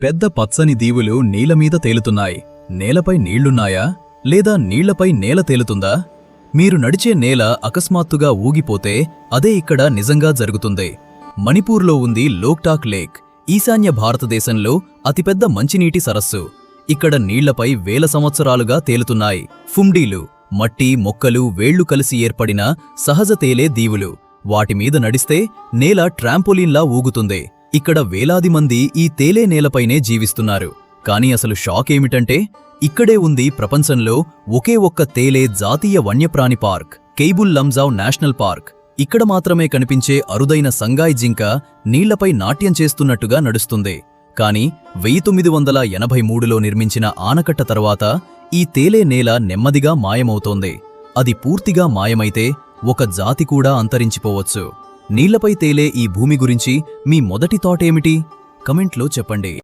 పెద్ద పచ్చని దీవులు నీళ్లమీద తేలుతున్నాయి. నేలపై నీళ్లున్నాయా లేదా నీళ్లపై నేల తేలుతుందా? మీరు నడిచే నేల అకస్మాత్తుగా ఊగిపోతే అదే ఇక్కడ నిజంగా జరుగుతుంది. మణిపూర్లో ఉంది లోక్టాక్ లేక్. ఈశాన్య భారతదేశంలో అతిపెద్ద మంచినీటి సరస్సు. ఇక్కడ నీళ్లపై వేల సంవత్సరాలుగా తేలుతున్నాయి. ఫుమ్డీలు మట్టి, మొక్కలు, వేళ్లు కలిసి ఏర్పడిన సహజ తేలే దీవులు. వాటిమీద నడిస్తే నేల ట్రాంపోలిన్లా ఊగుతుంది. ఇక్కడ వేలాది మంది ఈ తేలే నేలపైనే జీవిస్తున్నారు. కానీ అసలు షాక్ ఏమిటంటే ఇక్కడే ఉంది ప్రపంచంలో ఒకే ఒక్క తేలే జాతీయ వన్యప్రాణి పార్క్, కేబుల్ లంజావ్ నేషనల్ పార్క్. ఇక్కడ మాత్రమే కనిపించే అరుదైన సంగాయ్ జింక నీళ్లపై నాట్యం చేస్తున్నట్టుగా నడుస్తుంది. కానీ 1983లో నిర్మించిన ఆనకట్ట తర్వాత ఈ తేలే నేల నెమ్మదిగా మాయమవుతోంది. అది పూర్తిగా మాయమైతే ఒక జాతి కూడా అంతరించిపోవచ్చు. నీళ్లపై తేలే ఈ భూమి గురించి మీ మొదటి థాట్ ఏమిటి? కమెంట్లో చెప్పండి.